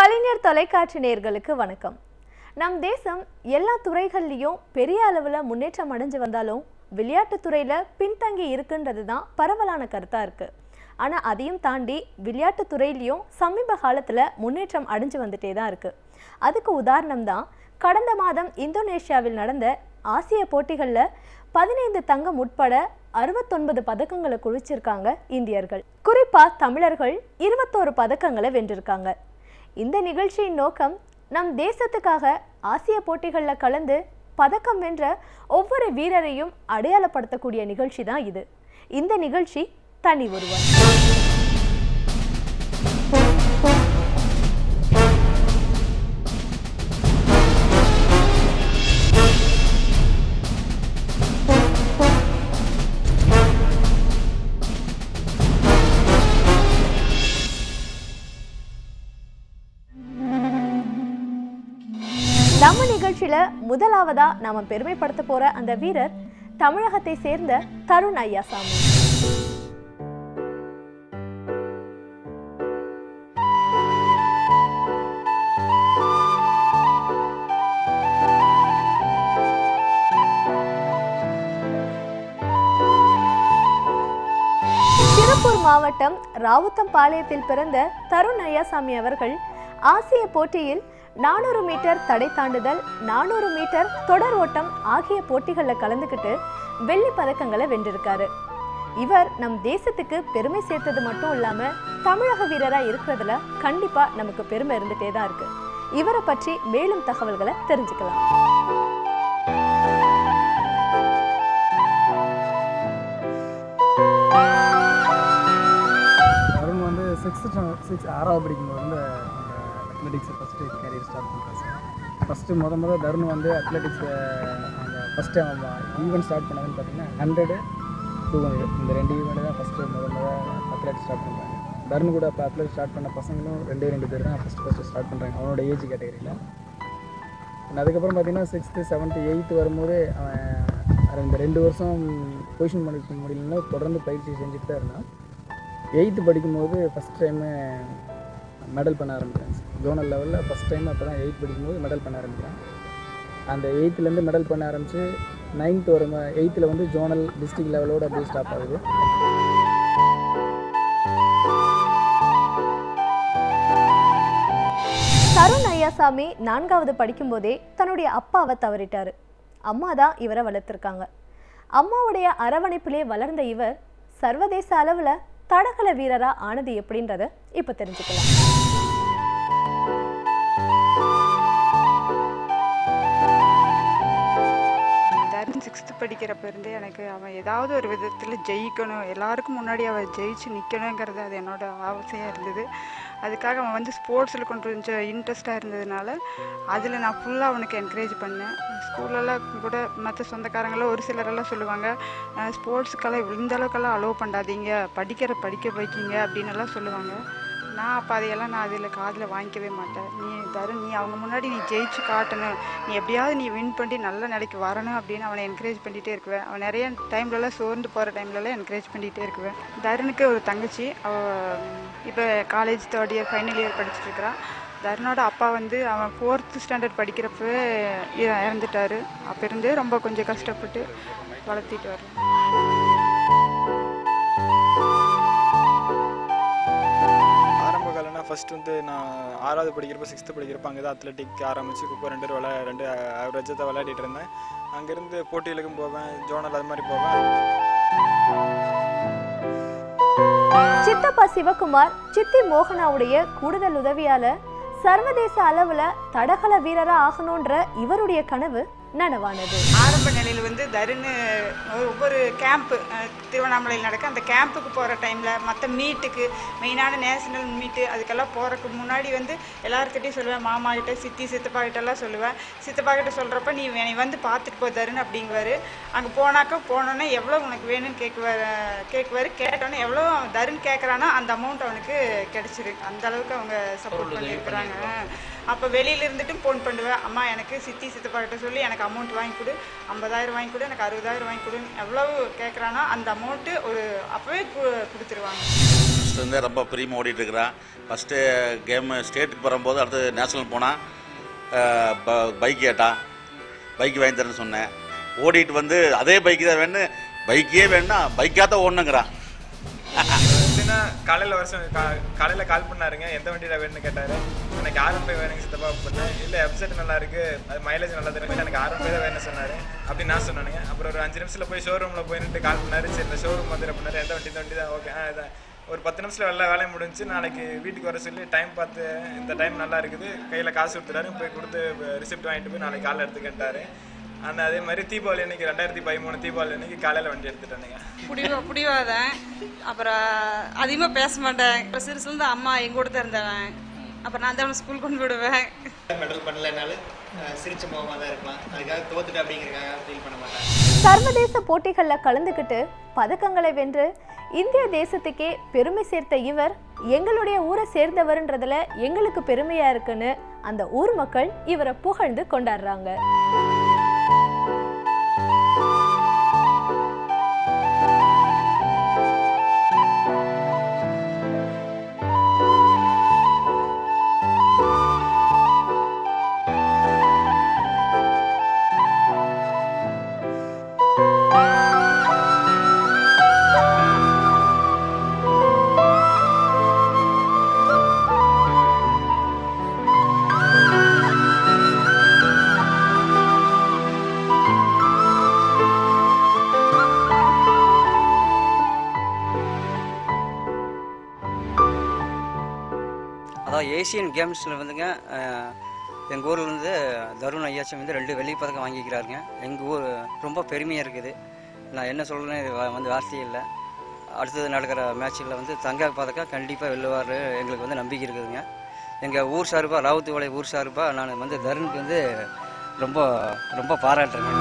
கலைஞர் தொலைக்காட்சி நேயர்களுக்கு வணக்கம். நம் தேசம் எல்லா துறைகள்லயும் பெரிய அளவுல முன்னேற்றம் அடைஞ்சு வந்தாலும் விளையாட்டுத் துறையில பின்தங்கி இருக்குன்றது தான் பரவலான கருத்தா இருக்கு. ஆனா அதையும் தாண்டி விளையாட்டுத் துறையிலையும் சமீப காலத்துல முன்னேற்றம் அடைஞ்சு வந்துட்டே தான் இருக்கு. அதுக்கு உதாரணம் தான் கடந்த மாதம் இந்தோனேஷியாவில் நடந்த ஆசிய போட்டிகள்ல 15 தங்கம் உட்பட 69 பதக்கங்களை குவிச்சிருக்காங்க இந்தியர்கள். குறிப்பா தமிழர்கள் 21 பதக்கங்களை வென்றிருக்காங்க. இந்த நிகழ்ச்சியின் நோக்கம் நம் தேசத்துக்காக ஆசிய போட்டிகளில் கலந்து பதக்கம் வென்ற ஒவ்வொரு வீரரையும் அடையாளப்படுத்தக்கூடிய நிகழ்ச்சி தான் இது. இந்த நிகழ்ச்சி தனி ஒருவன். நம்ம நிகழ்ச்சியில முதலாவதா நாம பெருமைப்படுத்த போற அந்த வீரர் தமிழகத்தை சேர்ந்த தருண் ஐயாசாமி. திருப்பூர் மாவட்டம் ராவுத்தம்பாளையத்தில் பிறந்த தருண் ஐயாசாமி அவர்கள் ஆசிய போட்டியில் 400 மீட்டர் தடை தாண்டுதல், 400 மீட்டர் தொடர் ஓட்டம் ஆகிய போட்டிகளில் கலந்துக்கிட்டு வெள்ளி பதக்கங்களை வென்றிருக்காரு. இவர் நம் தேசத்துக்கு பெருமை சேர்த்தது மட்டும் இல்லாம தமிழக வீரராக இருக்கிறதுல கண்டிப்பா நமக்கு பெருமை இருந்துட்டே தான் இருக்கு. இவரை பற்றி மேலும் தகவல்களை தெரிஞ்சுக்கலாம். தருண் வந்து 6வது படிக்கும்போது அத்லெட்டிக்ஸை ஃபஸ்ட்டு கேரியர் ஸ்டார்ட் பண்ணுறாரு. ஃபஸ்ட்டு முத தருண் வந்து அத்லெட்டிக்ஸை அந்த ஃபஸ்ட்டு ஈவெண்ட் ஸ்டார்ட் பண்ணதுன்னு பார்த்தீங்கன்னா 100, 200 இந்த 2 ஈவெண்ட்டு தான் ஃபஸ்ட்டு முத அத்லெட் ஸ்டார்ட் பண்ணுறாங்க. தருண் கூட இப்போ அத்லெட் ஸ்டார்ட் பண்ண பசங்களும் 2 பேர் தான் ஃபஸ்ட்டு ஸ்டார்ட் பண்ணுறாங்க அவனோட ஏஜ் கேட்டகரியில். அதுக்கப்புறம் பார்த்தீங்கன்னா 6th, 7th, 8th வரும்போது அவன் இந்த 2 வருஷம் பொசிஷன் பண்ணிக்க முடியலன்னா தொடர்ந்து பயிற்சி செஞ்சுட்டு தான் இருந்தான். 8th படிக்கும்போது ஃபஸ்ட் டைமு மெடல் பண்ண ஆரம்பித்தேன். ஜோனல் லெவலில் ஃபஸ்ட் டைம் அப்போ தான் 8th படிக்கும்போது மெடல் பண்ண ஆரம்பித்தேன். அந்த 8th மெடல் பண்ண ஆரம்பித்து 9th வரும். 8th வந்து ஜோனல் டிஸ்ட்ரிக்ட் லெவலோடு அப்படியே ஸ்டாப் ஆகுது. தருண் ஐயாசாமி 4வது படிக்கும்போதே தன்னுடைய அப்பாவை தவறிட்டாரு. அம்மா தான் இவரை வளர்த்துருக்காங்க. அம்மாவுடைய அரவணைப்பிலே வளர்ந்த இவர் சர்வதேச அளவில் தடகள வீரரா ஆனது எப்படின்றத இப்ப தெரிஞ்சுக்கலாம். தருண் 6th படிக்கிறப்ப இருந்தே எனக்கு அவன் ஏதாவது ஒரு விதத்தில் ஜெயிக்கணும், எல்லாருக்கும் முன்னாடி அவன் ஜெயிச்சு நிற்கணுங்கிறது அது என்னோட ஆசையாக இருந்தது. அதுக்காக அவன் வந்து ஸ்போர்ட்ஸில் கொஞ்சம் இன்ட்ரெஸ்டாக இருந்ததுனால அதில் நான் ஃபுல்லாக அவனுக்கு என்கரேஜ் பண்ணேன். ஸ்கூலெல்லாம் கூட மற்ற சொந்தக்காரங்களாம் ஒரு சிலரெல்லாம் சொல்லுவாங்க, ஸ்போர்ட்ஸுக்கெல்லாம் இந்த அளவுக்கெல்லாம் அலோவ் பண்ணாதீங்க, படிக்க வைக்கிங்க அப்படின்னு எல்லாம் சொல்லுவாங்க. நான் அப்போ அதையெல்லாம் நான் அதில் காதில் வாங்கிக்கவே மாட்டேன். நீ அவங்க முன்னாடி நீ ஜெயிச்சு காட்டணும், நீ எப்படியாவது நீ வின் பண்ணி நல்ல நிலைக்கு வரணும் அப்படின்னு அவனை என்கரேஜ் பண்ணிகிட்டே இருக்குவேன். அவன் நிறைய டைம்லலாம் சோர்ந்து போகிற டைம்லலாம் என்கரேஜ் பண்ணிகிட்டே இருக்குவேன். தருணுக்கு ஒரு தங்கச்சி, அவள் இப்போ college 3rd year final year படிச்சுட்ருக்கிறான். தருணோட அப்பா வந்து அவன் 4th ஸ்டாண்டர்ட் படிக்கிறப்ப இறந்துட்டார். அப்போ இருந்தே ரொம்ப கொஞ்சம் கஷ்டப்பட்டு வளர்த்திட்டு வரேன். ஃபஸ்ட்டு வந்து நான் 6வது படிக்கிறப்ப 6th படிக்கிறப்ப அங்கே தான் அத்லெட்டிக் ஆரம்பித்து இப்போ 2 அவரேஜத்தை விளையாடிட்டு இருந்தேன். அங்கேருந்து போட்டிகளுக்கும் போவேன், ஜோனல் அது மாதிரி போவேன். சித்தப்பா சிவகுமார், சித்தி மோகனாவுடைய கூடுதல் உதவியால சர்வதேச அளவுல தடகள வீரரா ஆகணும்ன்ற இவருடைய கனவு நனவானது. ஆரம்ப நிலையில் வந்து தருண் ஒவ்வொரு கேம்ப்பு திருவண்ணாமலையில் நடக்க அந்த கேம்புக்கு போகிற டைமில் மற்ற மீட்டுக்கு மெயினான நேஷனல் மீட்டு அதுக்கெல்லாம் போகிறதுக்கு முன்னாடி வந்து எல்லாருக்கிட்டையும் சொல்லுவேன். மாமா கிட்ட, சித்தப்பா கிட்டெல்லாம் சொல்லுவேன். சித்தப்பா கிட்ட சொல்கிறப்ப நீ வந்து பார்த்துட்டு போ தருண் அப்படிங்குவார். அங்கே போனோன்னே எவ்வளோ உனக்கு வேணும்னு கேட்குவார். கேட்டோன்னே எவ்வளோ தருண் கேட்குறான்னா அந்த அமௌண்ட் அவனுக்கு கிடச்சிருக்கு. அந்த அளவுக்கு அவங்க சப்போர்ட் பண்ணியிருக்கிறாங்க. அப்போ வெளியில இருந்துட்டு ஃபோன் பண்ணுவேன், அம்மா எனக்கு சித்தப்பா கிட்ட சொல்லி எனக்கு அமௌண்ட் வாங்கி கொடு, 50,000 வாங்கி கொடு, எனக்கு 60,000 வாங்கி கொடுன்னு எவ்வளவு கேட்குறானோ அந்த அமௌண்ட்டு ஒரு அப்போவே கொடுத்துருவாங்க. ஃபஸ்ட்டு ரொம்ப பிரியமாக ஓடிட்டுருக்கிறான். ஃபஸ்ட்டு கேமு ஸ்டேட்டுக்கு வரும்போது அடுத்து நேஷ்னல் போனால் பைக் கேட்டான். பைக் வாங்கி தரேன்னு சொன்னேன். ஓடிட்டு வந்து அதே பைக்கு தான் வேணும், பைக்கே வேணும்னா பைக்காக தான் ஓடணுங்கிறான். எப்படின்னா காலையில் வருஷம் காலையில் கால் பண்ணாருங்க, எந்த வண்டியில் வேணும்னு கேட்டார். எனக்கு R15 வேணுங்க சித்தப்பா பண்ணேன். இல்லை வெப்சைட் நல்லா இருக்குது, அது மைலேஜ் நல்லா தெரியும், எனக்கு R15 தான் வேணும்னு சொன்னார். அப்படி நான் சொன்னானுங்க. அப்புறம் ஒரு 5 நிமிஷத்தில் போய் ஷோரூமில் போயிட்டு கால் பண்ணார். சரி இந்த ஷோரூம் வந்துட பண்ணார். எந்த வண்டி தான் ஓகே இதான் ஒரு 10 நிமிஷத்தில் எல்லா வேலையும் முடிஞ்சு நாளைக்கு வீட்டுக்கு வர சொல்லி டைம் பார்த்து இந்த டைம் நல்லா இருக்குது, கையில் காசு கொடுத்துட்டாரு. போய் கொடுத்து ரிசிப்ட் வாங்கிட்டு போய் நாளைக்கு காலையில் எடுத்துக்கிட்டாரு. ஆனால் அதே மாதிரி தீபாவளி அன்னைக்கு 2013 தீபாவளி அன்னைக்கு காலையில் வண்டி எடுத்துட்டானுங்க. பிடிவாதேன். அப்புறம் அதிகமாக பேச மாட்டேன். அப்புறம் சிறுசுலேருந்து அம்மா எங்க கூட தான் இருந்தவன். அப்புறம் நான் தான் ஸ்கூல் கொண்டு விடுவேன். மெடல் பண்ணலைனாலும் சிரிச்ச முகமாக தான் இருக்கலாம். அதுக்காக தோத்துட்டு அப்படிங்கிறக்காக ஃபீல் பண்ண மாட்டேன். சர்வதேச போட்டிகளில் கலந்துக்கிட்டு பதக்கங்களை வென்று இந்திய தேசத்துக்கே பெருமை சேர்த்த இவர் எங்களுடைய ஊரை சேர்ந்தவர்ன்றதுல எங்களுக்கு பெருமையா இருக்குன்னு அந்த ஊர் மக்கள் இவரை புகழ்ந்து கொண்டாடுறாங்க. அதாவது ஏசியன் கேம்ஸில் வந்துங்க எங்கள் ஊர்லேருந்து தருண் ஐயாச்சும் வந்து 2 வெள்ளி பதக்கம் வாங்கிக்கிறாருங்க. எங்கள் ஊர் ரொம்ப பெருமையாக இருக்குது. நான் என்ன சொல்கிறேன்னு வந்து வார்த்தையே இல்லை. அடுத்தது நடக்கிற மேட்சில் வந்து தங்க பதக்கம் கண்டிப்பாக வெல்லுவார் எங்களுக்கு வந்து நம்பிக்கை இருக்குதுங்க. எங்கள் ஊர் சார்பாக ராவுத்துபாளையம் ஊர் சார்பாக நான் வந்து தருணுக்கு வந்து ரொம்ப ரொம்ப பாராட்டுறேங்க.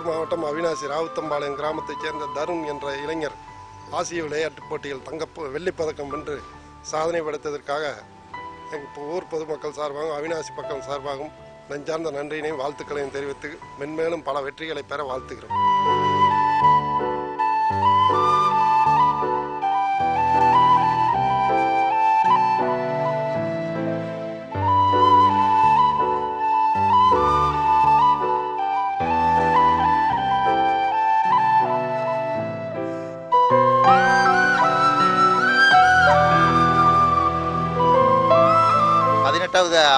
மாவட்டம் அவினாசி ராவுத்தம்பாளையம் கிராமத்தைச் சேர்ந்த தருண் என்ற இளைஞர் ஆசிய விளையாட்டுப் போட்டியில் வெள்ளிப்பதக்கம் வென்று சாதனை படைத்ததற்காக எங்கள் ஊர் பொதுமக்கள் சார்பாகவும் அவினாசி பக்கம் சார்பாகவும் நெஞ்சார்ந்த நன்றியினையும் வாழ்த்துக்களையும் தெரிவித்து மென்மேலும் பல வெற்றிகளை பெற வாழ்த்துகிறோம்.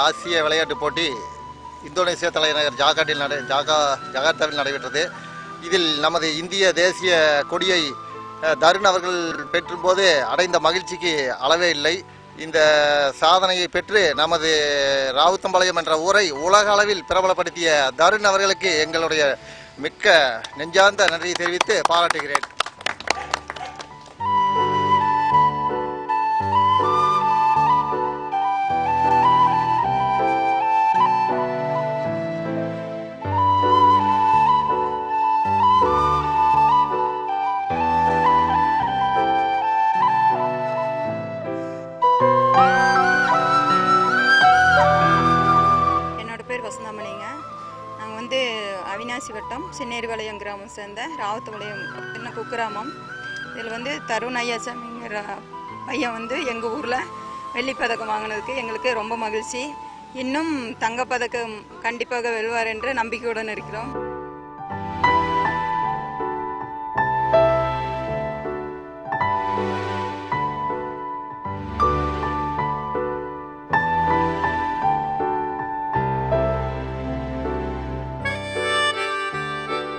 ஆசிய விளையாட்டுப் போட்டி இந்தோனேசியா தலைநகர் ஜகார்த்தாவில் நடைபெற்றது. இதில் நமது இந்திய தேசிய கொடியை தருண் அவர்கள் பெற்றும்போது அடைந்த மகிழ்ச்சிக்கு அளவே இல்லை. இந்த சாதனையை பெற்று நமது ராவுத்தம்பாளையம் என்ற ஊரை உலக அளவில் பிரபலப்படுத்திய தருண் அவர்களுக்கு எங்களுடைய மிக்க நெஞ்சார்ந்த நன்றியை தெரிவித்து பாராட்டுகிறேன். அவினாசி வட்டம் சின்னேர்பாளையம் கிராமம் சேர்ந்த ராவுத்தபாளையம் சின்ன குக்கிராமம். இதில் வந்து தருண் ஐயாசாமிங்கிற பையன் வந்து எங்கள் ஊரில் வெள்ளிப்பதக்கம் வாங்கினதுக்கு எங்களுக்கு ரொம்ப மகிழ்ச்சி. இன்னும் தங்கப்பதக்கம் கண்டிப்பாக வெல்வார் என்ற நம்பிக்கையுடன் இருக்கிறோம்.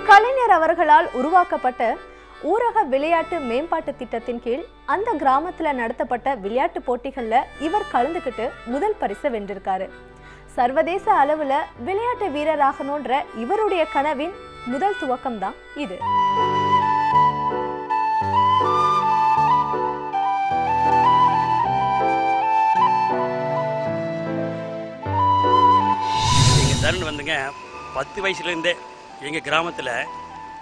கலைஞர் அவர்களால் உருவாக்கப்பட்ட ஊரக விளையாட்டு மேம்பாட்டு திட்டத்தின் கீழ் அந்த கிராமத்துல நடத்தப்பட்ட விளையாட்டு போட்டிகள்ல இவர் கலந்துக்கிட்டு முதல் பரிசை வென்றிருக்காரு. சர்வதேச அளவுல விளையாட்டு வீரராகணுன்ற இவருடைய கனவின் முதல் துவக்கம் தான் இது. தருண் வந்துங்க 10 வயசுலேருந்தே எங்கள் கிராமத்தில்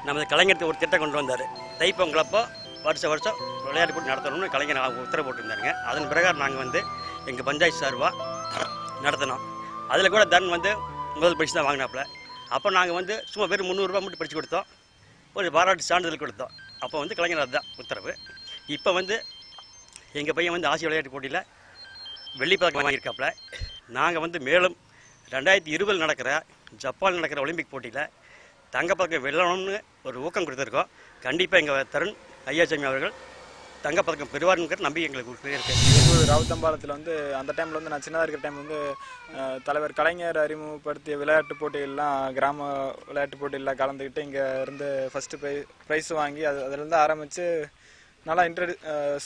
நமது கலைஞர் ஒரு திட்டம் கொண்டு வந்தார். தைப்பொங்கலப்போ வருஷம் விளையாட்டு போட்டி நடத்தணும்னு கலைஞர் உத்தரவு போட்டிருந்தாருங்க. அதன் பிரகாரம் நாங்கள் வந்து எங்கள் பஞ்சாயத்து சார்பாக நடத்தினோம். அதில் கூட தருண் வந்து முதல் பரிசு தான் வாங்கினாப்புல. அப்போ நாங்கள் வந்து சும்மா வெறும் 300 ரூபா மட்டும் படித்து கொடுத்தோம், ஒரு பாராட்டு சான்றிதழ் கொடுத்தோம். அப்போ வந்து கலைஞர் அதுதான் உத்தரவு. இப்போ வந்து எங்கள் பையன் வந்து ஆசிய விளையாட்டு போட்டியில் வெள்ளிப்பதக்கம் வாங்கியிருக்காப்புல. நாங்கள் வந்து மேலும் 2020 நடக்கிற ஜப்பான் நடக்கிற ஒலிம்பிக் போட்டியில் தங்கப்பதக்கம் வெல்லணும்னு ஒரு ஊக்கம் கொடுத்துருக்கோம். கண்டிப்பாக எங்கள் தருண் ஐயாசாமி அவர்கள் தங்கப்பதக்கம் பெறுவாருங்கிற நம்பிக்கை எங்களுக்கு இருக்குது. ராவுத்தம்பாலத்தில் வந்து அந்த டைமில் வந்து நான் சின்னதாக இருக்கிற டைம் வந்து தலைவர் கலைஞர் அறிமுகப்படுத்திய விளையாட்டு போட்டியெல்லாம் கிராம விளையாட்டு போட்டியெல்லாம் கலந்துக்கிட்டு இங்கே இருந்து ஃபஸ்ட்டு ப்ரைஸ் வாங்கி அதிலேருந்து ஆரம்பித்து நல்லா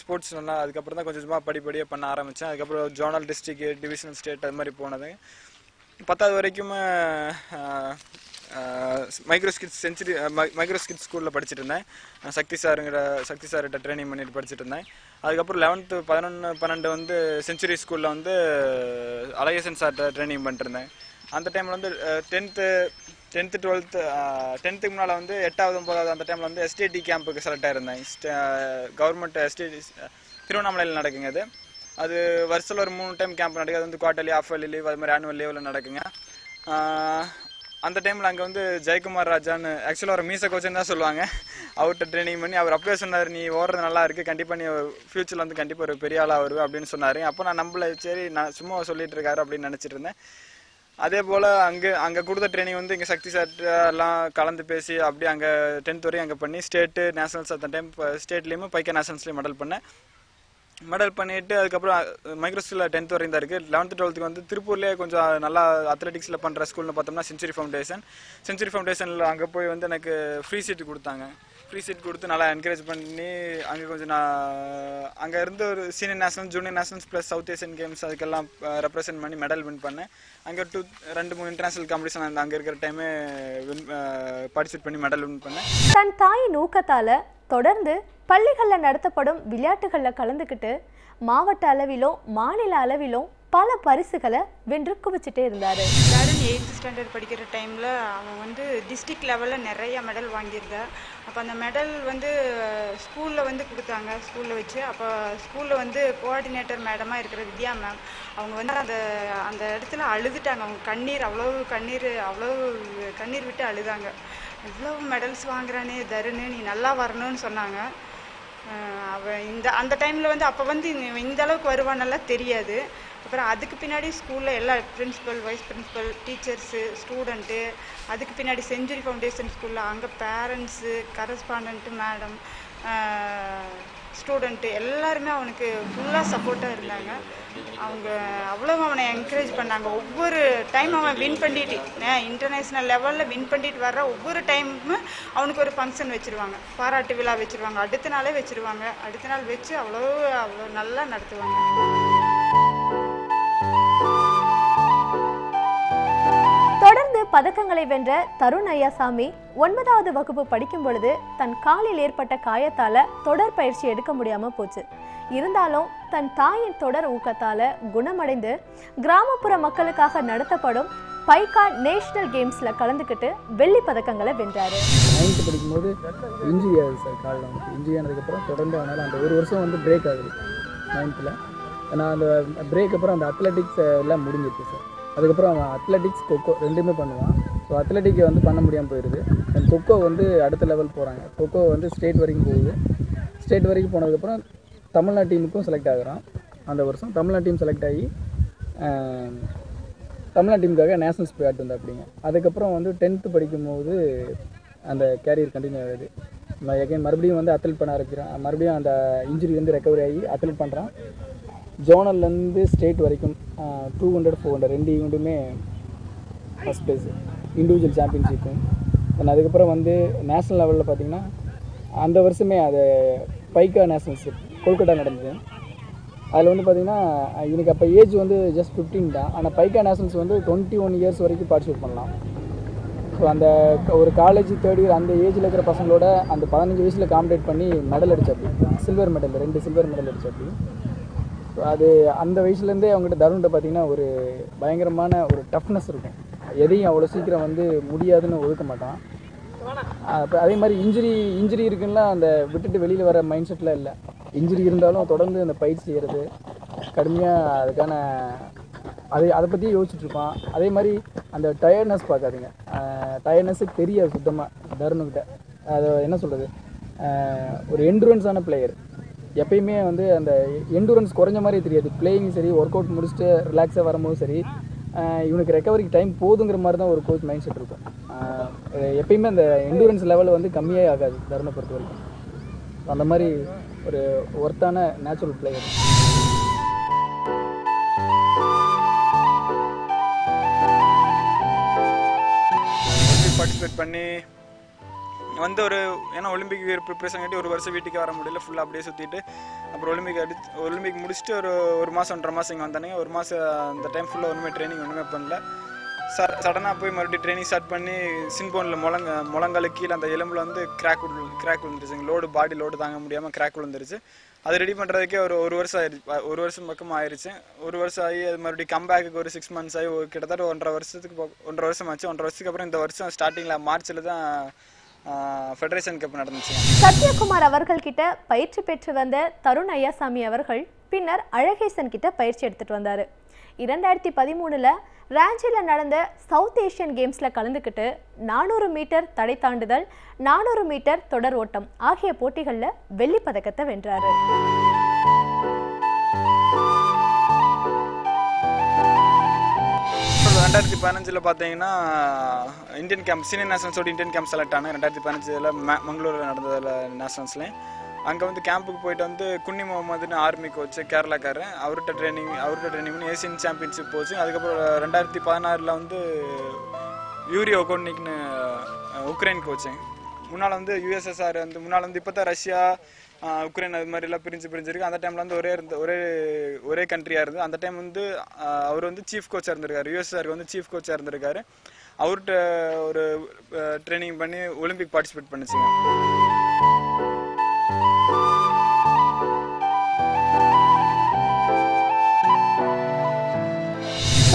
ஸ்போர்ட்ஸ் நல்லா அதுக்கப்புறம் தான் கொஞ்சம் கொஞ்சமாக படிப்படியாக பண்ண ஆரம்பித்தேன். அதுக்கப்புறம் ஜோனல், டிஸ்ட்ரிக்ட், டிவிஷனல், ஸ்டேட் அது மாதிரி போனது. 10வது வரைக்கும் மைக்ரோ ஸ்கிட்ஸ் ஸ்கூலில் படிச்சுட்டு இருந்தேன். சக்தி சார்கிட்ட ட்ரைனிங் பண்ணிட்டு படிச்சுட்டு இருந்தேன். அதுக்கப்புறம் 11th, 11, 12 வந்து செஞ்சுரி ஸ்கூலில் வந்து அழகேசன் சார்கிட்ட ட்ரைனிங் பண்ணிட்டுருந்தேன். அந்த டைமில் வந்து 10th, 12th 10th முன்னால் வந்து 8வது, 9வது அந்த டைமில் வந்து எஸ்டிடி கேம்புக்கு செலக்ட் ஆகிருந்தேன். கவர்மெண்ட் எஸ்டிடி திருவண்ணாமலையில் நடக்குங்க. அது வருஷத்தில் ஒரு 3 டைம் கேம்ப் நடக்குது. அது வந்து குவார்டர்லி, ஆஃப் இயர்லி லீவ், அது மாதிரி ஆனுவல் லீவில் நடக்குங்க. அந்த டைமில் அங்கே வந்து ஜெயக்குமார் ராஜான்னு ஆக்சுவலாக ஒரு மீச கோச்சுன்னு தான் சொல்லுவாங்க. அவர்கிட்ட ட்ரைனிங் பண்ணி அவர் அப்பவே சொன்னார், நீ ஓடுறது நல்லா இருக்குது, கண்டிப்பாக நீ ஃப்யூச்சரில் வந்து கண்டிப்பாக ஒரு பெரிய ஆளாக வருவேன் அப்படின்னு சொன்னார். அப்போ நான் நம்பல, சரி நான் சும்மா சொல்லிட்டு இருக்காரு அப்படின்னு நினச்சிட்டு இருந்தேன். அதே போல் அங்கே கொடுத்த ட்ரைனிங் வந்து இங்கே சக்தி சார்ட்ட எல்லாம் கலந்து பேசி அப்படியே அங்கே 10th வரையும் அங்கே பண்ணி ஸ்டேட்டு, நேஷனல்ஸ் அந்த டைம் ஸ்டேட்லேயுமே பைக்கா நேஷனல்ஸ்லேயும் மெடல் பண்ணேன். மெடல் பண்ணிவிட்டு அதுக்கப்புறம் மைக்ரோஸ்கூலில் 10th வரையும் தான் இருக்குது. 11th, 12th வந்து திருப்பூர்லேயே கொஞ்சம் நல்லா அத்லெட்டிக்ஸில் பண்ணுற ஸ்கூல்னு பார்த்தோம்னா செஞ்சுரி ஃபவுண்டேஷனில் அங்கே போய் வந்து எனக்கு ஃப்ரீ சீட் கொடுத்தாங்க. ஃப்ரீ சீட் கொடுத்து நல்லா என்கரேஜ் பண்ணி அங்கே கொஞ்சம் நான் அங்கே இருந்து ஒரு senior national, junior nationals plus south Asian games அதுக்கெல்லாம் ரெப்ரசென்ட் பண்ணி மெடல் வின் பண்ணேன். அங்கே 2-3 இன்டர்நேஷனல் காம்படிஷன் அந்த அங்கே இருக்கிற டைமே பார்ட்டிசிபேட் பண்ணி மெடல் வின் பண்ணேன். தன் தாயின் ஊக்கத்தால் தொடர்ந்து பள்ளிகளில் நடத்தப்படும் விளையாட்டுகளில் கலந்துக்கிட்டு மாவட்ட அளவிலும் மாநில அளவிலும் பல பரிசுகளை வென்று குவிச்சிட்டே இருந்தார். தருண் 8th ஸ்டாண்டர்ட் படிக்கிற டைமில் அவன் வந்து டிஸ்ட்ரிக்ட் லெவலில் நிறைய மெடல் வாங்கியிருந்தான். அப்போ அந்த மெடல் வந்து ஸ்கூலில் வந்து கொடுத்தாங்க, ஸ்கூலில் வச்சு. அப்போ ஸ்கூலில் வந்து கோஆர்டினேட்டர் மேடமாக இருக்கிற வித்யா மேம் அவங்க வந்து அந்த இடத்துல அழுதுட்டாங்க. அவங்க அவ்வளோ கண்ணீர் விட்டு அழுதாங்க. இவ்வளோ மெடல்ஸ் வாங்குறானே தருண், நீ நல்லா வரணும்னு சொன்னாங்க. அவன் அந்த டைமில் வந்து அப்போ வந்து இந்த அளவுக்கு வருவானெல்லாம் தெரியாது. அப்புறம் அதுக்கு பின்னாடி ஸ்கூலில் எல்லா principal, wise principal, teachers, student, அதுக்கு பின்னாடி செஞ்சுரி ஃபவுண்டேஷன் ஸ்கூலில் அங்கே பேரண்ட்ஸு, கரஸ்பாண்டன்ட்டு மேடம், ஸ்டூடெண்ட்டு எல்லாருமே அவனுக்கு ஃபுல்லாக சப்போர்ட்டாக இருந்தாங்க. அவங்க அவ்வளோ அவனை என்கரேஜ் பண்ணாங்க. ஒவ்வொரு டைம் அவன் வின் பண்ணிட்டு இன்டர்நேஷ்னல் லெவலில் வின் பண்ணிட்டு வர்ற ஒவ்வொரு டைமும் அவனுக்கு ஒரு ஃபங்க்ஷன் வச்சுருவாங்க, பாராட்டு விழா வச்சுருவாங்க, அடுத்த நாளே வச்சுருவாங்க. அடுத்த நாள் வச்சு அவ்வளோ நல்லா நடத்துவாங்க. தொடர்ந்து பதக்கங்களை வென்ற தருண் ஐயாசாமி 9வது வகுப்பு படிக்கும் பொழுது தன் காலில் ஏற்பட்ட காயத்தால தொடர் பயிற்சி எடுக்க முடியாம போச்சு. இருந்தாலும் தன் தாயின் தொடர் ஊக்கத்தால குணமடைந்து கிராமப்புற மக்களுக்காக நடத்தப்படும் பைக்கா நேஷனல் கேம்ஸ்ல கலந்துக்கிட்டு வெள்ளி பதக்கங்களை வென்றாரு. 9th படிக்கும்போது இன்ஜுரி ஆகுது சார், காலில் வந்து இன்ஜுரி ஆனதுக்கப்புறம் தொடர்ந்து அதனால் அந்த ஒரு வருஷம் வந்து பிரேக் ஆகுது 9th. நான் அந்த பிரேக் அப்புறம் அந்த அத்லெட்டிக்ஸ் எல்லாம் முடிஞ்சிருக்கு சார். அதுக்கப்புறம் அவன் அத்லெட்டிக்ஸ், கொக்கோ ரெண்டுமே பண்ணுவான். ஸோ அத்லெட்டிக்கை வந்து பண்ண முடியாமல் போயிடுது. கொக்கோ வந்து அடுத்த லெவல் போகிறாங்க. கொக்கோ வந்து ஸ்டேட் வரைக்கும் போகுது. ஸ்டேட் வரைக்கும் போனதுக்கப்புறம் தமிழ்நாடு டீமுக்கும் செலக்ட் ஆகுறான். அந்த வருஷம் தமிழ்நாடு டீம் செலக்ட் ஆகி தமிழ்நாடு டீமுக்காக நேஷனல்ஸ் போய் ஆட்டு வந்தா அப்படிங்க. அதுக்கப்புறம் வந்து 10th படிக்கும்போது அந்த கேரியர் கண்டினியூ ஆகுது. மறுபடியும் வந்து அத்லெட் பண்ண ஆரம்பிக்கிறான். மறுபடியும் அந்த இன்ஜுரி வந்து ரெக்கவரி ஆகி அத்லெட் பண்ணுறான். ஜோனல்லேருந்து ஸ்டேட் வரைக்கும் 200, 400 2 ஈவெண்ட்டுமே ஃபஸ்ட் ப்ரைஸ், இண்டிவிஜுவல் சாம்பியன்ஷிப்பு. தென் அதுக்கப்புறம் வந்து நேஷ்னல் லெவலில் பார்த்திங்கன்னா அந்த வருஷமே அது பைக்கா நேஷனல்ஸ் கொல்கட்டா நடந்தது. அதில் வந்து பார்த்திங்கன்னா எனக்கு அப்போ ஏஜ் வந்து ஜஸ்ட் 15 தான். ஆனால் பைக்கா நேஷனல்ஸ் வந்து 21 இயர்ஸ் வரைக்கும் பார்ட்டிசிபேட் பண்ணலாம். ஸோ அந்த ஒரு காலேஜ் 3rd இயர் அந்த ஏஜில் இருக்கிற பசங்களோட அந்த 15 வயசில் காம்படேட் பண்ணி மெடல் அடிச்சாப்பி, சில்வர் மெடல் 2 சில்வர் மெடல் அடிச்சாப்பி. ஸோ அது அந்த வயசுலேருந்தே அவங்ககிட்ட தருண்கிட்ட பார்த்திங்கன்னா ஒரு பயங்கரமான ஒரு டஃப்னஸ் இருக்கும். எதையும் அவ்வளோ சீக்கிரம் வந்து முடியாதுன்னு ஒதுக்க மாட்டான். அப்போ அதே மாதிரி இன்ஜுரி இருக்குன்னா அந்த விட்டுட்டு வெளியில் வர மைண்ட் செட்டில் இல்லை. இன்ஜுரி இருந்தாலும் தொடர்ந்து அந்த பயிற்சி செய்கிறது, கடுமையாக அதுக்கான அதை பற்றியே யோசிச்சுட்ருப்பான். அதே மாதிரி அந்த டயர்ட்னஸ் பார்க்காதீங்க, டயர்ட்னஸுக்கு தெரியாது சுத்தமாக தருணுக்கிட்ட. அது என்ன சொல்கிறது, ஒரு எண்டூரன்ஸான பிளேயர். எப்பயுமே வந்து அந்த எண்டூரன்ஸ் குறைஞ்ச மாதிரி தெரியாது. பிளேயிங் சரி, ஒர்க் அவுட் முடிச்சுட்டு ரிலாக்ஸாக வரும்போது சரி, இவனுக்கு ரெக்கவரிக்கு டைம் போதுங்கிற மாதிரி தான் ஒரு கோச் மைண்ட் செட் இருக்கும். எப்பயுமே அந்த எண்டூரன்ஸ் லெவல் வந்து கம்மியே ஆகாது தருணை பொறுத்த வரைக்கும். அந்த மாதிரி ஒரு ஒர்த்தான நேச்சுரல் பிளேயர். பார்ட்டிசிபேட் பண்ணி வந்து ஏன்னா ஒலிம்பிக் ப்ரிப்ரேஷன் கட்டி ஒரு வருஷம் வீட்டுக்கு வர முடியல, ஃபுல்லாக அப்படியே சுற்றிட்டு அப்புறம் ஒலிம்பிக் முடிச்சுட்டு ஒரு மாதம் 1.5 மாதம் இங்கே வந்தானே. ஒரு மாதம் அந்த டைம் ஃபுல்லாக ஒன்றுமே ட்ரைனிங் ஒன்றுமே பண்ணல. சடனாக போய் மறுபடியும் ட்ரைனிங் ஸ்டார்ட் பண்ணி சின்போனில் முழங்காலுக்கு கீழே அந்த எலும்பில் வந்து கிராக் விழுந்துருச்சு. பாடி லோடு தாங்க முடியாமல் கிராக் விழுந்துருச்சு. அது ரெடி பண்ணுறதுக்கே ஒரு வருஷம் ஆயிடுச்சு. ஒரு வருஷம் பக்கமாக ஆயிடுச்சு. ஒரு வருஷம் ஆகி அது மறுபடியும் கம்பேக்கு ஒரு 6 months ஆகி கிட்டத்தட்ட 1.5 வருஷம் ஆச்சு. 1.5 வருஷத்துக்கு அப்புறம் இந்த வருஷம் ஸ்டார்டிங்கில் மார்ச்சில் தான் ஃபெடரேஷன் கப் நடந்துச்சு. சத்யகுமார் அவர்கள் கிட்ட பயிற்சி பெற்று வந்த தருண் ஐயாசாமி அவர்கள் பின்னர் அழகேசன் கிட்ட பயிற்சி எடுத்துட்டு வந்தாரு. 2013 ராஞ்சியில் நடந்த சவுத் ஏஷியன் கேம்ஸில் கலந்துக்கிட்டு 400 மீட்டர் தடை தாண்டுதல், 400 மீட்டர் தொடர் ஓட்டம் ஆகிய போட்டிகளில் வெள்ளி பதக்கத்தை வென்றாரு. இப்போ 2015 பார்த்தீங்கன்னா இந்தியன் கேம்ப் சீனியர் நேஷனல்ஸோட இந்தியன் கேம்ப் செலக்ட் ஆனேன். 2015 மங்களூரில் நடந்ததில் நேஷனல்ஸ்லேயும் அங்கே வந்து கேம்புக்கு போயிட்டு வந்து குன்னி முகமதுன்னு ஆர்மி கோச்சு கேரளாக்காரன், அவர்கிட்ட ட்ரைனிங் பண்ணி ஏசியன் சாம்பியன்ஷிப் போச்சு. அதுக்கப்புறம் 2016 வந்து யூரி ஒகோனிக்னு உக்ரைன் கோச்சிங். முன்னால் வந்து யூஎஸ்எஸ்ஆர் வந்து முன்னால் வந்து இப்போ தான் ரஷ்யா உக்ரைன் அது மாதிரிலாம் பிரிஞ்சிருக்கு. அந்த டைமில் வந்து ஒரே கண்ட்ரியாக இருந்தது. அந்த டைம் வந்து அவர் வந்து சீஃப் கோச்சாக இருந்திருக்காரு. யூஎஸ்ஆருக்கு வந்து சீஃப் கோச்சாக இருந்திருக்காரு. அவர்கிட்ட ஒரு ட்ரைனிங் பண்ணி ஒலிம்பிக் பார்ட்டிசிபேட் பண்ணிச்சுங்க.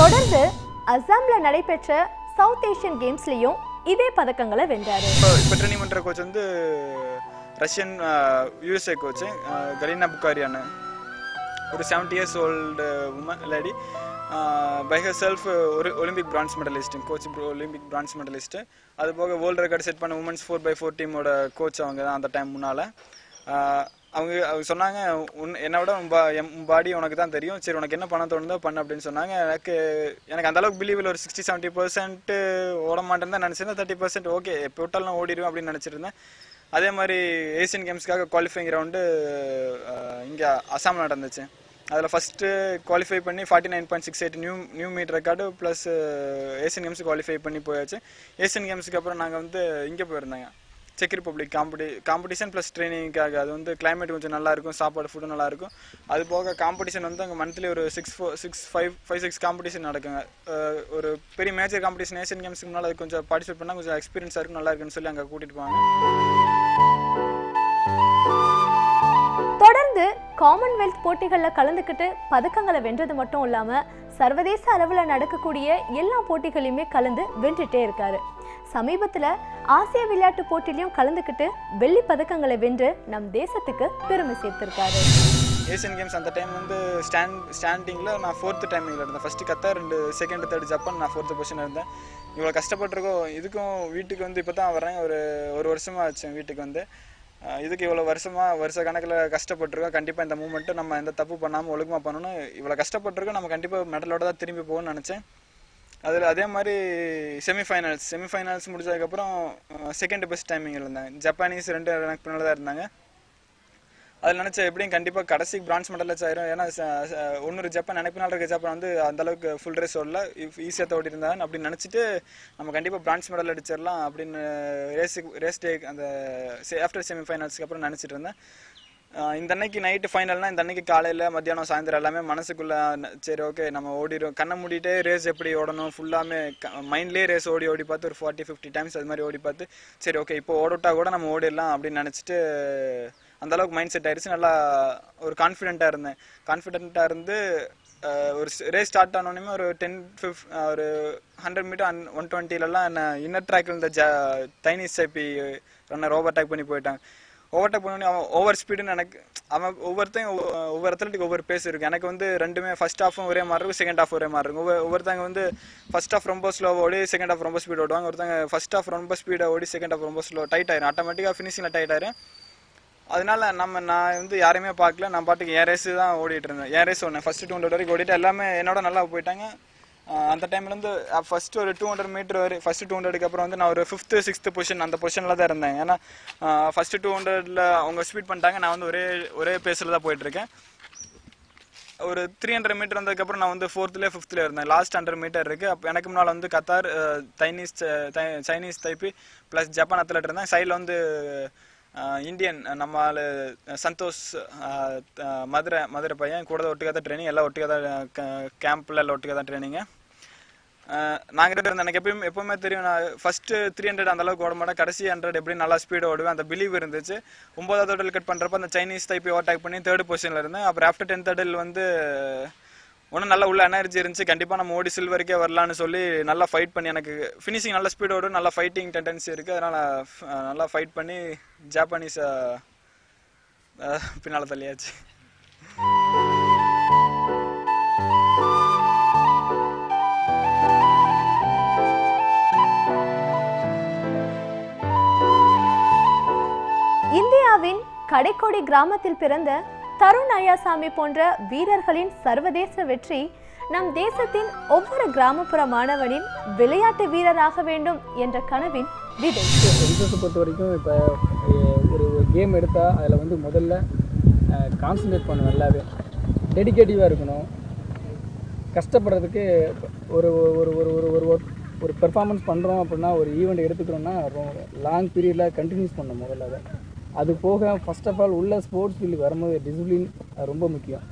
தொடர்ந்து அசாம்ல நடைபெற்ற சவுத் ஏஷியன் கேம்ஸ்லயும் இதே பதக்கங்களை வென்றாரு. இப்போ ட்ரைனிங் பண்ற கோச் வந்து Russian USA coach Galina Bukharian, ஒரு 70 years old woman lady. By herself ஒரு Olympic bronze medalist, coach Olympic bronze medalist. அது போக வேர்ல்டு ரெக்கார்டு செட் பண்ண உமன்ஸ் 4x4 டீமோட கோச் அவங்க தான் அந்த டைம் முன்னால். அவங்க சொன்னாங்க, என்னை விட உன் பாடி உனக்கு தான் தெரியும், சரி உனக்கு என்ன பண்ண தோணுதோ பண்ணு அப்படின்னு சொன்னாங்க. எனக்கு அந்தளவுக்கு பிலீவில் ஒரு 60-70% ஓட மாட்டேன்னு தான் நினச்சிருந்தேன். 30% ஓகே எப்போ விட்டாலும் ஓடிடுவேன் அப்படின்னு நினச்சிருந்தேன். அதே மாதிரி ஏசியன் கேம்ஸ்க்காக குவாலிஃபைங் ரவுண்டு இங்கே அசாமில் நடந்துச்சு. அதில் ஃபஸ்ட்டு குவாலிஃபை பண்ணி 49.68 new meet record plus Asian கேம்ஸுக்கு குவாலிஃபை பண்ணி போயாச்சு. ஏசியன் கேம்ஸுக்கு அப்புறம் நாங்கள் வந்து இங்கே போயிருந்தேங்க, செக் ரிப்பப்ளிக் காம்படிஷன் ப்ளஸ் ட்ரைனிங்காக. அது வந்து கிளைமேட் கொஞ்சம் நல்லாயிருக்கும், சாப்பாடு ஃபுட்டும் நல்லாயிருக்கும். அது போக காம்படிஷன் வந்து அங்கே மந்த்லி ஒரு 5-6 காம்படிஷன் நடக்குங்க. ஒரு பெரிய மேஜர் காம்படிஷன் ஏசியன் கேம்ஸுக்கு முன்னால் அது கொஞ்சம் பார்ட்டிசிபேட் பண்ணால் கொஞ்சம் எக்ஸ்பீரியன்ஸாக இருக்கும், நல்லா இருக்குன்னு சொல்லி அங்கே கூட்டிகிட்டு போவாங்க. தொடர்ந்து காமன்வெல்த் போட்டிகளில் கலந்துக்கிட்டு பதக்கங்களை வென்றது மட்டும் இல்லாமல் சர்வதேச அளவில் நடக்கக்கூடிய எல்லா போட்டிகளையுமே கலந்து வென்றுட்டே இருக்காரு. சமீபத்தில் ஆசிய விளையாட்டு போட்டிலையும் கலந்துக்கிட்டு வெள்ளி பதக்கங்களை வென்று நம் தேசத்துக்கு பெருமை சேர்த்திருக்காரு. ஏசியன் கேம்ஸ் அந்த டைம் வந்து ஸ்டாண்டிங்கில் நான் 4th டைமிங்கில் இருந்தேன். First Qatar, 2nd 3rd Japan, நான் 4th பொசிஷன் இருந்தேன். இவ்வளோ கஷ்டப்பட்டிருக்கோம். இதுக்கும் வீட்டுக்கு வந்து இப்போ தான் வர்றேன், ஒரு வருஷமாக ஆச்சு வீட்டுக்கு வந்து. இதுக்கு இவ்வளோ வருஷ கணக்கில் கஷ்டப்பட்டிருக்கோம். கண்டிப்பாக இந்த மூமெண்ட்டு நம்ம எந்த தப்பு பண்ணாமல் ஒழுக்கமாக பண்ணணும். இவ்வளோ கஷ்டப்பட்டிருக்கோம், நம்ம கண்டிப்பாக மெடலோட தான் திரும்பி போகணும்னு நினச்சேன். அதே மாதிரி செமிஃபைனல்ஸ் முடிஞ்சதுக்கப்புறம் 2nd பெஸ்ட் டைமிங்கில் இருந்தேன். ஜப்பானீஸ் 2 எனக்கு பின்னால் தான் இருந்தாங்க. அதில் நினச்சேன் எப்படியும் கண்டிப்பாக கடைசிக்கு பிரான்ஸ் மெடல் ஆயிரும். ஏன்னா ஒன்று ஜப்பான் எனக்கு பின்னால் இருக்க ஜப்பான் வந்து அந்தளவுக்கு ஃபுல் ரேஸ் ஓடல, ஈஸியாக ஓடி இருந்தாங்க அப்படின்னு நினச்சிட்டு நம்ம கண்டிப்பாக பிரான்ஸ் மெடல் அடிச்சிடலாம் அப்படின்னு ரேஸ் டே அந்த ஆஃப்டர் செமிஃபைனல்ஸ்க்கு அப்புறம் நினச்சிட்டு இருந்தேன். இந்த அன்னைக்கு நைட்டு ஃபைனல்னால் இந்த அன்னைக்கு காலையில் மத்தியானம் சாயந்தரம் எல்லாமே மனசுக்குள்ளே சரி ஓகே நம்ம ஓடிடும், கண்ணை மூடிட்டே ரேஸ் எப்படி ஓடணும் ஃபுல்லாமே மைண்ட்லேயே ரேஸ் ஓடி பார்த்து ஒரு 40-50 டைம்ஸ் அது மாதிரி ஓடி பார்த்து சரி ஓகே இப்போ ஓடவிட்டா கூட நம்ம ஓடிடலாம் அப்படின்னு நினச்சிட்டு அந்தளவுக்கு மைண்ட் செட் ஆயிடுச்சு. நல்லா ஒரு கான்ஃபிடென்ட்டாக இருந்து ஒரு ரேஸ் ஸ்டார்ட் ஆனோடனே ஒரு 100 மீட்டர் 120லலாம் என்ன இன்னர் ட்ராக்கில் இந்த சைனீஸ் சைப்பி ரன்னர் ஓவர் டேக் பண்ணி போயிட்டாங்க. ஓவர்டேக் பண்ணி அவன் ஓவர் ஸ்பீடுன்னு எனக்கு அவன் ஒவ்வொரு அத்லெட்டுக்கு ஒவ்வொரு பேஸ் இருக்குது. எனக்கு வந்து ரெண்டுமே ஃபர்ஸ்ட் ஹாஃபும் ஒரே மாதிரி இருக்கும், செகண்ட் ஹாஃப் ஒரே மாதிரி இருக்கும். ஒவ்வொருத்தங்க வந்து ஃபர்ஸ்ட் ஹாஃப் ரொம்ப ஸ்லோவாக ஓடி செகண்ட் ஹாஃப் ரொம்ப ஸ்பீட் ஓடுவாங்க. ஒருத்தங்க ஃபர்ஸ்ட் ஹாஃப் ரொம்ப ஸ்பீடாக ஓடி செகண்ட் ஹாஃப் ரொம்ப ஸ்லோ டைட் ஆயிரும், ஆட்டோமேட்டிக்காக ஃபினிஷிங்கில் டைட் ஆயிரும். அதனால நான் வந்து யாரையுமே பார்க்கல, நான் பாட்டுக்கு என் ரேஸு தான் ஓடிட்டு இருந்தேன். என் ரேஸ் ஒன்று ஃபஸ்ட்டு 200 வரைக்கும் ஓடிட்டு எல்லாமே என்னோட நல்லா போயிட்டாங்க. அந்த டைம்லேருந்து ஃபஸ்ட்டு ஒரு 200 மீட்டர் வரை ஃபஸ்ட்டு 200க்கு அப்புறம் வந்து நான் ஒரு 5th 6th பொசிஷன் அந்த பொசிஷனில் தான் இருந்தேன். ஏன்னா ஃபஸ்ட்டு 200ல் அவங்க ஸ்பீட் பண்ணிட்டாங்க, நான் வந்து ஒரே பேஸில் தான் போயிட்டுருக்கேன். ஒரு 300 மீட்டர் வந்ததுக்கப்புறம் நான் வந்து 4th 5th இருந்தேன். லாஸ்ட் 100 மீட்டர் இருக்குது. அப்போ எனக்கு முன்னால் வந்து Qatar, Chinese Taipei plus Japan athlete இருந்தேன். சைடில் வந்து இந்தியன் நம்ம ஆள் சந்தோஷ், மதுரை பையன் கூட தான் ஒட்டுக்காத ட்ரைனிங், எல்லாம் ஒட்டுக்காத கேம்பில் எல்லாம் ஒட்டுக்காத ட்ரைனிங்கு. நாங்கள் இருந்தேன். எனக்கு எப்பவுமே தெரியும், நான் ஃபஸ்ட்டு 300 அந்தளவுக்கு ஓட மாட்டேன், கடைசி 100 எப்படி நல்லா ஸ்பீடு ஓடுவேன் அந்த பிலீவ் இருந்துச்சு. 9வது ஹர்டில் கட் பண்ணுறப்ப அந்த சைனீஸ் தைப்பி ஓவர்டேக் பண்ணி 3rd பொசிஷனில் இருந்தேன். அப்புறம் ஆஃப்டர் 10th ஹர்டில் வந்து ஒன்றும் நல்லா உள்ள எனர்ஜி இருந்துச்சு, கண்டிப்பாக நம்ம ஓடி சில்வருக்கே வரலான்னு சொல்லி நல்லா ஃபைட் பண்ணி, எனக்கு ஃபினிஷிங் நல்ல ஸ்பீட் ஓடும், நல்லா ஃபைட்டிங் டெண்டன்சி இருக்குது. அதனால் நல்லா ஃபைட் பண்ணி ஜாப்பனீஸை பின்னால் தள்ளியாச்சு. இந்தியாவின் கடைக்கோடி கிராமத்தில் பிறந்த தருண் ஐயாசாமி போன்ற வீரர்களின் சர்வதேச வெற்றி நம் தேசத்தின் ஒவ்வொரு கிராமப்புற மாணவனின் விளையாட்டு வீரராக வேண்டும் என்ற கனவின் விதை. ரிசர்ச்சை பொறுத்த வரைக்கும் இப்போ ஒரு கேம் எடுத்தால் அதில் வந்து முதல்ல கான்சன்ட்ரேட் பண்ணணும், நல்லாவே டெடிகேட்டிவாக இருக்கணும். கஷ்டப்படுறதுக்கு ஒரு ஒரு ஒரு ஒரு ஒரு பெர்ஃபார்மன்ஸ் பண்ணுறோம் அப்படின்னா, ஒரு ஈவெண்ட் எடுத்துக்கிறோன்னா லாங் பீரியடில் கண்டினியூஸ் பண்ணணும் முதல்ல. அது போக ஃபர்ஸ்ட் ஆஃப் ஆல் உள்ள ஸ்போர்ட்ஸ் ஃபீல்டுக்கு வரும்போது டிசிப்ளின் ரொம்ப முக்கியம்.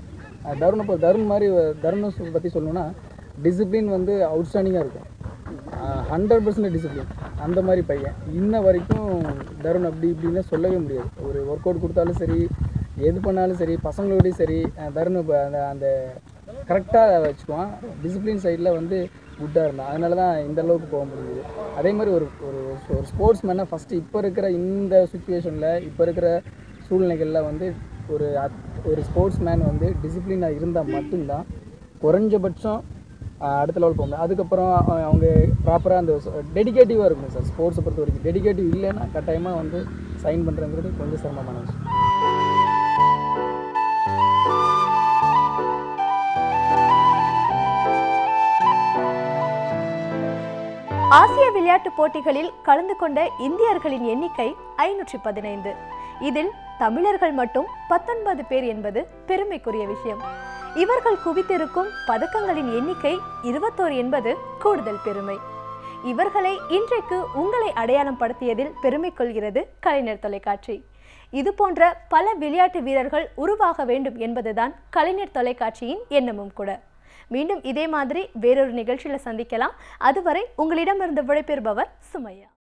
தருண் மாதிரி தருணை பற்றி சொல்லணும்னா டிசிப்ளின் வந்து அவுட்ஸ்டாண்டிங்காக இருக்கும், 100% டிசிப்ளின். அந்த மாதிரி பையன் இன்ன வரைக்கும் தருண் அப்படி இப்படின்னு சொல்லவே முடியாது. ஒரு ஒர்க் அவுட் கொடுத்தாலும் சரி, எது பண்ணாலும் சரி, பசங்களோடையும் சரி, தருண் அந்த கரெக்டாக வச்சுக்குவான். டிசிப்ளின் சைடில் வந்து குட்டாக இருந்தான், அதனால தான் இந்த அளவுக்கு போக முடியுது. அதே மாதிரி ஒரு ஒரு ஸ்போர்ட்ஸ் மேனை ஃபஸ்ட்டு இப்போ இருக்கிற இந்த சுச்சுவேஷனில், இப்போ இருக்கிற சூழ்நிலைகளில் வந்து ஒரு ஸ்போர்ட்ஸ் மேன் வந்து டிசிப்ளினாக இருந்தால் மட்டும்தான் குறைஞ்சபட்சம் அடுத்த லெவல் போக முடியும். அதுக்கப்புறம் அவங்க ப்ராப்பராக அந்த டெடிகேட்டிவாக இருக்கணும் சார். ஸ்போர்ட்ஸை பொறுத்த வரைக்கும் டெடிகேட்டிவ் இல்லைன்னா கட்டாயமாக வந்து சைன் பண்ணுறதுங்கிறது கொஞ்சம் சிரமமான விஷயம். ஆசிய விளையாட்டுப் போட்டிகளில் கலந்து கொண்ட இந்தியர்களின் எண்ணிக்கை 515. இதில் தமிழர்கள் மட்டும் 19 பேர் என்பது பெருமைக்குரிய விஷயம். இவர்கள் குவித்திருக்கும் பதக்கங்களின் எண்ணிக்கை 21 என்பது கூடுதல் பெருமை. இவர்களை இன்றைக்கு உங்களை அடையாளம் படுத்தியதில் பெருமை கொள்கிறது கலைஞர் தொலைக்காட்சி. இது போன்ற பல விளையாட்டு வீரர்கள் உருவாக வேண்டும் என்பதுதான் கலைஞர் தொலைக்காட்சியின் எண்ணமும் கூட. மீண்டும் இதே மாதிரி வேறொரு நிகழ்ச்சியில் சந்திக்கலாம். அதுவரை உங்களிடமிருந்து விடைபெறுபவர் சுமையா.